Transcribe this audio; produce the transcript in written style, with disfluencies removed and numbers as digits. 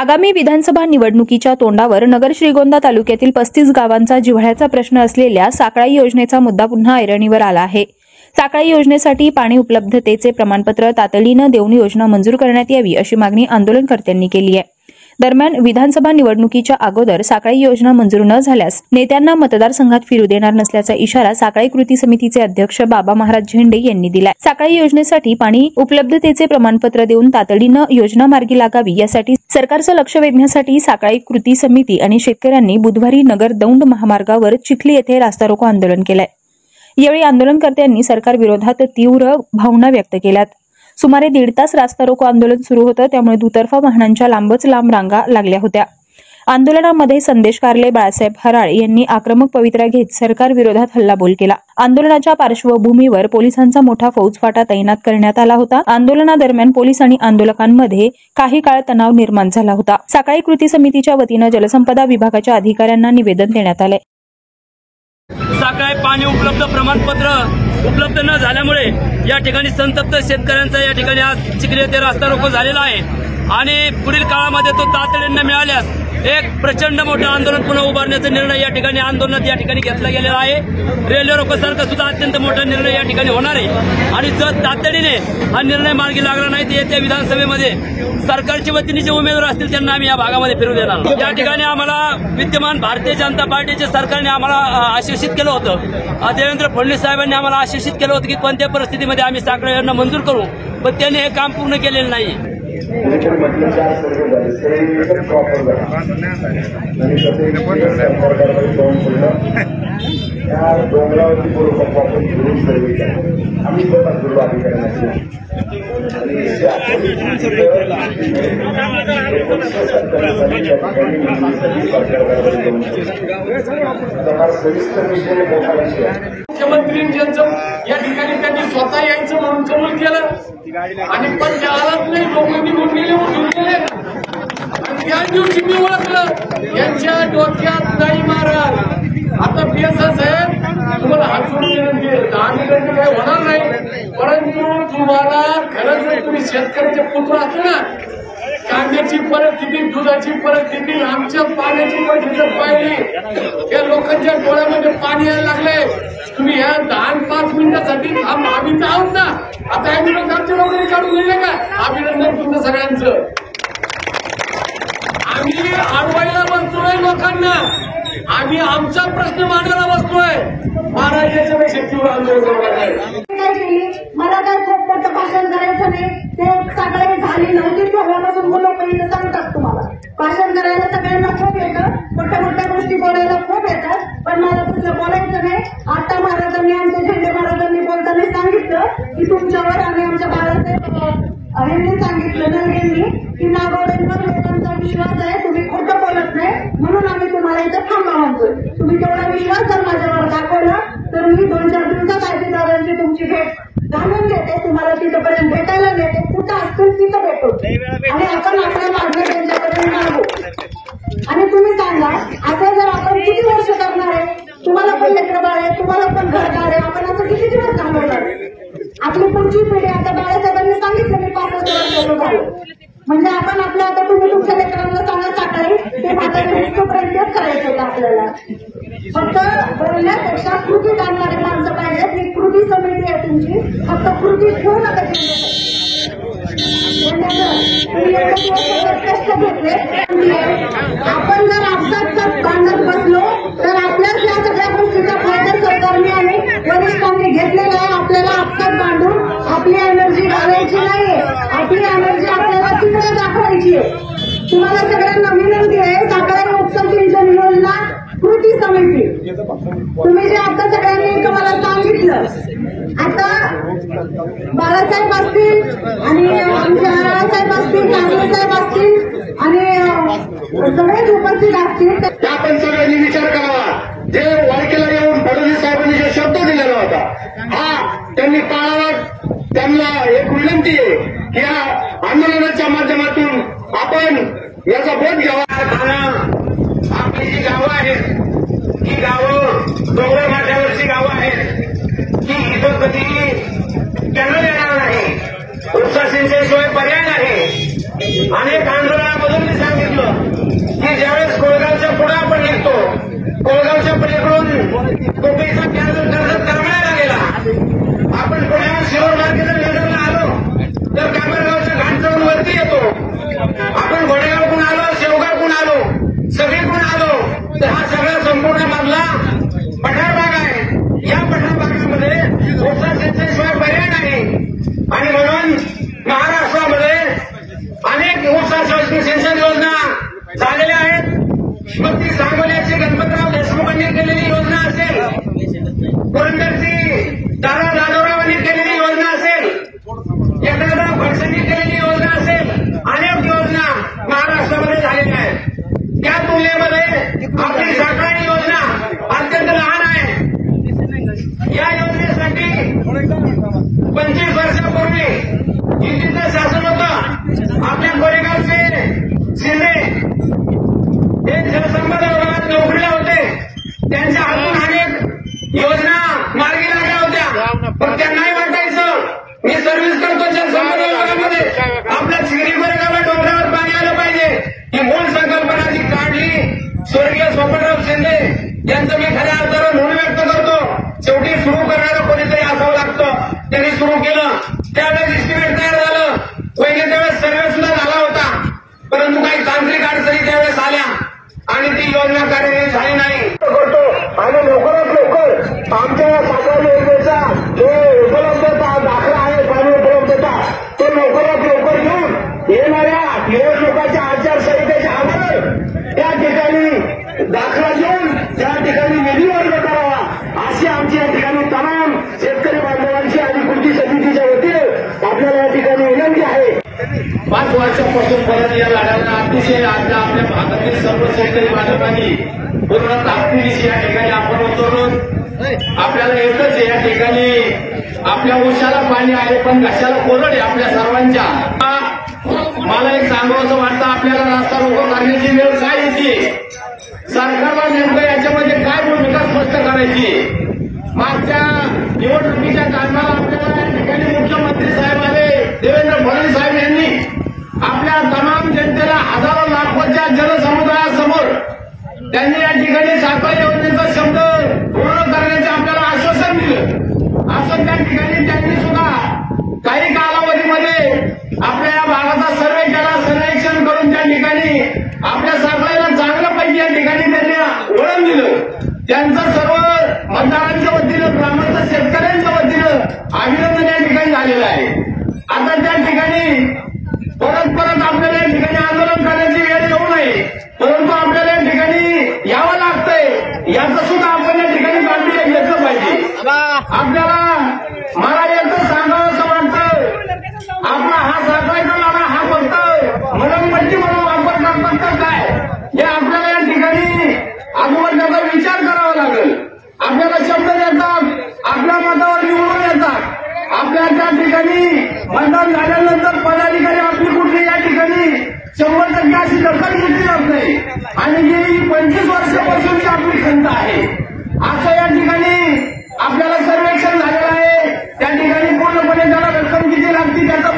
आगामी विधानसभा निवडणुकीच्या तोंडावर नगर श्रीगोंदा तालुक्यातील 35 गावांचा जिव्हाळ्याचा प्रश्न असलेल्या साकळाई योजनेचा मुद्दा पुन्हा ऐरणीवर आला आहे। साकळाई योजनेसाठी पाणी उपलब्धतेचे प्रमाणपत्र तातडीनं देऊन योजना मंजूर करण्यात यावी अशी मागणी आंदोलनकर्त्यांनी केली आहे। दरम्यान विधानसभा निवडणुकीच्या अगोदर साकळाई योजना मंजूर न झाल्यास नेत्यांना मतदारसंघात फिरू देणार नसल्याचा इशारा साकळाई कृती समितीचे अध्यक्ष बाबा महाराज झेंडे यांनी दिलाय। साकळाई योजनेसाठी पाणी उपलब्धतेचे प्रमाणपत्र देऊन तातडीनं योजना मार्गी लागावी यासाठी सरकारचं लक्ष वेधण्यासाठी साकळाई कृती समिती आणि शेतकऱ्यांनी बुधवारी नगर दौंड महामार्गावर चिखली येथे रास्ता रोको आंदोलन केलंय। यावेळी आंदोलनकर्त्यांनी सरकार विरोधात तीव्र भावना व्यक्त केल्यात। सुमारे 1.5 तास रास्ता रोको आंदोलन सुरू होतं, त्यामुळे दुतर्फा वाहनांच्या लांबच लांब रांगा लागल्या होत्या। आंदोलनामध्ये संदेश कारले, बाळासाहेब हराळ यांनी आक्रमक पवित्रा घेत सरकार विरोधात हल्लाबोल केला। आंदोलनाच्या पार्श्वभूमीवर पोलिसांचा मोठा फौजफाटा तैनात करण्यात आला होता। आंदोलनादरम्यान पोलीस आणि आंदोलकांमध्ये काही काळ तणाव निर्माण झाला होता। साकळाई कृती समितीच्या वतीनं जलसंपदा विभागाच्या अधिकाऱ्यांना निवेदन देण्यात आले। साकळाई पाणी उपलब्ध प्रमाणपत्र उपलब्ध न झाल्यामुळे या ठिकाणी संतप्त शेतकऱ्यांचा या ठिकाणी आज चिखली येथे रास्ता रोको झालेला आहे आणि पुढील काळामध्ये तो तातडीने मिळाल्यास एक प्रचंड मोठं आंदोलन पुन्हा उभारण्याचा निर्णय या ठिकाणी आंदोलनात या ठिकाणी घेतला गेलेला आहे। रेल्वे रोकोसारखा सुद्धा अत्यंत मोठा निर्णय या ठिकाणी होणार आहे आणि जर तातडीने हा निर्णय मार्गी लागला नाही तर येत्या विधानसभेमध्ये सरकारच्या वतीने जे उमेदवार असतील त्यांना आम्ही या भागामध्ये फिरू देणार। या ठिकाणी आम्हाला विद्यमान भारतीय जनता पार्टीच्या सरकारने आम्हाला आश्वासित केलं होतं, देवेंद्र फडणवीस साहेबांनी आम्हाला आश्वासित केलं होतं की कोणत्याही परिस्थितीमध्ये आम्ही साकळाई योजना मंजूर करू, पण त्यांनी हे काम पूर्ण केलेलं नाही। मुख्यमंत्र्यांचं या ठिकाणी त्यांनी स्वतः यायचं म्हणून कबूल केलं आणि पण त्या आलाच नाही, लोकांनी उठून गेले आणि त्या दिवशी मी ओळखलं यांच्या डोक्यात नाही मारल। आता पीएसआय साहेब तुम्हाला हात जोडून विनंती आहे, 10 मिनिटांनी काही होणार नाही, परंतु तुम्हाला खरंच जर तुम्ही शेतकऱ्याचे पुत्र असले ना, कांद्याची परिस्थिती, दुधाची परिस्थिती, आमच्या पाण्याची परिस्थिती पाहिली, या लोकांच्या डोळ्यामध्ये पाणी यायला लागले। तुम्ही ह्या 10-5 मिनिटासाठी आम्ही तर आहोत ना, आता ऍम्ब्युलन्स आमच्या लोकांनी काढून दिले का? अभिनंदन तुमचं सगळ्यांचं। आम्ही अडवायला बसतोय लोकांना, आम्ही आमचा प्रश्न मांडायला बसतोय, महाराजांच्या पेक्षा तीव्र आंदोलन मला काय खूप मोठं भाषण करायचं नाही, ते साखळी झाली नव्हती तेव्हापासून मुलं पहिलं सांगतात तुम्हाला भाषण करायला सगळ्यांना खूप येतं, मोठ्या मोठ्या गोष्टी बोलायला खूप येतात, पण मला तुझं बोलायचं नाही। आता महाराजांनी, आमच्या झेंडे महाराजांनी बोलताना सांगितलं की तुमच्यावर आणि आमच्या बाळासाहेब यांनी सांगितलं नरगेंनी की नागोड्यांवर लोकांचा विश्वास आहे, तुम्ही खोटं बोलत नाही, म्हणून आम्ही तुम्हाला इथं थांबा म्हणतोय। तुम्ही तेवढा विश्वास जर माझ्यावर दाखवला तर मी 2-4 दिवसात आजीदारांची तुमची भेट घालून घेते, तुम्हाला तिथपर्यंत भेटायला नेते, कुठं असतील तिथं भेटू आणि आपण आपल्या मागण्या त्यांच्यापर्यंत मागू। आणि तुम्ही सांगा, असं जर आपण किती वर्ष करणार आहे? तुम्हाला पण लेकरं बाळ आहे, तुम्हाला पण घरदार आहे, आपण असं किती दिवस थांबवणार? आपली पुढची पिढी, आता बाळासाहेबांनी सांगितलं मी 65 वर्षाचं झालं, म्हणजे आपण आपल्या, आता तुम्ही तुमच्या लेकरांना सांगा साकाळी ते म्हातारे प्रयत्नच करायचं होतं आपल्याला। फक्त बोलण्यापेक्षा कृती आणणारे माणसं पाहिजेत। ही कृती समिती आहे तुमची, फक्त कृती ठेवू नका। कष्ट घेतले, आपण जर आपसात बांधत बसलो तर आपल्याच या सगळ्या गोष्टीचा फायदा सरकारने आणि वरिष्ठांनी घेतलेला आहे। आपल्याला आपसात बांधून आपली एनर्जी घालायची नाहीये, आपली एनर्जी आपल्याला तिकडे दाखवायची आहे। तुम्हाला सगळ्यांना विनंती आहे, साखळाई उपसा सिंचन योजना कृती समिती, तुम्ही जे आता सगळ्यांनी मला सांगितलं, आता बाळासाहेब असतील आणि आमच्या राळासाहेब असतील, नागोसाहेब असतील आणि सगळेच उपस्थित असतील, आपण सगळ्यांनी विचार करावा। जे वाळकेला येऊन फडणवीस साहेबांनी जो शब्द दिलेला होता, हा त्यांनी पाळावा। त्यांना एक विनंती आहे की या आंदोलनाच्या माध्यमातून आपण याचा बोध घ्यावा। आपली जी गावं आहेत, ही गावं डोंगर माथ्यावरची गावं आहेत, की इथं कधी त्यांना येणार नाही, उपसा सिंचनशिवाय पर्याय नाही। अनेक आंदोलनामधून मी सांगितलं कोळगावच्या पलीकडून कोकणीचा कर्ज तरमळायला गेला. आपण पुण्याहून शिरोळ मार्केटला लेडरला आलो तर कामरगावच्या घाटचवून वरती येतो. आपण घोडेगावकडून आलो, शेवगावकडून आलो, सगळीकडून आलो तर हा सगळा संपूर्ण मधला पठार भाग आहे. या पठार भागामध्ये ऊसा सिंचनाशिवाय पर्याय नाही आणि म्हणून महाराष्ट्रामध्ये अनेक ऊसा सिंचन योजना झालेल्या आहेत. मग ती सांगोल्याची गणपतराव देशमुखांनी केलेली योजना असेल, पुरंदरची दादा जाधवरावांनी केलेली योजना असेल, एकदा फडसेंनी केलेली योजना असेल, अनेक योजना महाराष्ट्रामध्ये झालेल्या आहेत. त्या तुलनेमध्ये आपली साखळी योजना अत्यंत लहान आहे. या योजनेसाठी 25 वर्षापूर्वी दिल्लीचं शासन होतं. आपल्या कोरेगावचे शिंदे हे जलसंपदा विभागात नोकरीला होते. त्यांच्या हातून अनेक योजना मार्गी लागल्या होत्या, पण त्यांनाही वाटायचं मी सर्व्हिस करतो जलसंपदा विभागामध्ये, आपल्या चिगरी कोरेगावला डोंगरावर पाणी आलं पाहिजे. ही मूळ संकल्पना जी काढली स्वर्गीय स्वपनराव शिंदे यांचं मी खऱ्या अर्थानं ऋण व्यक्त करतो. शेवटी सुरू करणारं कोणीतरी असावं लागतं. त्यांनी सुरू केलं, त्यावेळेस इस्टिमेट तयार झालं. पहिले त्यावेळेस सर्वे सुद्धा झाला होता, परंतु काही तांत्रिक अडचणी त्यावेळेस आल्या आणि ती योजना कार्यरत झाली नाही. करतो आणि लवकरात लवकर आमच्या साखर योजनेचा जो उपलब्धता दाखला आहे, पाणी उपलब्धता, तो लवकरात लवकर घेऊन येणाऱ्या निवडणुकाच्या आचारसंहितेच्या अगोदर त्या ठिकाणी दाखला देऊन त्या ठिकाणी निधी वर्ग करावा, अशी आमची या ठिकाणी तमाम शेतकरी बांधवांची आणि कृती समितीच्या वतीने आपल्याला या ठिकाणी विनंती आहे. 5 वर्षापासून परत या लढ्याला अतिशय आपल्या भागातील सर्व शेतकरी बांधवांनी पूर्ण ताकदीनिशी या ठिकाणी आपण उतरलो. आपल्याला एकच आहे, या ठिकाणी आपल्या ऊसाला पाणी आहे पण घशाला कोरड आहे आपल्या सर्वांच्या. मला एक सांगावं वाटतं, आपल्याला रस्ता रोको करण्याची वेळ काय येते, सरकारला नेमकं याच्यामध्ये काय भूमिका स्पष्ट करायची. मागच्या निवडणुकीच्या काळाला आपल्याला या ठिकाणी मुख्यमंत्री साहेब आले, देवेंद्र फडणवीस साहेब यांनी आपल्या तमाम जनतेला हजारो लाखोच्या जनसमुदायासमोर त्यांनी या ठिकाणी साखर योजनेचा शब्द पूर्ण करण्याचे आपल्याला आश्वासन दिलं. असं त्या ठिकाणी त्यांनी सुद्धा काही कालावधीमध्ये आपल्या या भागाचा सर्वे केला, सर्वेक्षण करून त्या ठिकाणी आपल्या साखरेला चांगल्यापैकी या ठिकाणी त्यांनी वळण दिलं. त्यांचं सर्व मतदारांच्या वतीनं, ग्रामांच्या शेतकऱ्यांच्या वतीनं अभिनंदन या ठिकाणी झालेलं आहे. आता त्या ठिकाणी परत आपल्याला या ठिकाणी आंदोलन करण्याची वेळ येऊ नये, परंतु आपल्याला या ठिकाणी यावं लागतंय. याचं सुद्धा आपण या ठिकाणी गांभीर्य घेतलं पाहिजे. आपल्याला मला एकच सांगावं असं वाटतं, आपला हा साखरेचा लढा हा फक्त मलमपट्टी म्हणून वापर करतात काय, हे आपल्याला या ठिकाणी अगोदर त्याचा विचार करावा लागेल. आपल्याला शब्द देतात, आपल्या मतावर निवडून येतात, आपल्या त्या ठिकाणी मतदान झाल्यानंतर पदाधिकारी आपली कुठली या ठिकाणी 100% अशी दखल घेतली जात नाही आणि गेली 25 वर्षापासूनची आपली खंत आहे. असं या ठिकाणी आपल्याला सर्वेक्षण झालेलं आहे. त्या ठिकाणी पूर्णपणे त्याला रक्कम किती लागते त्याचा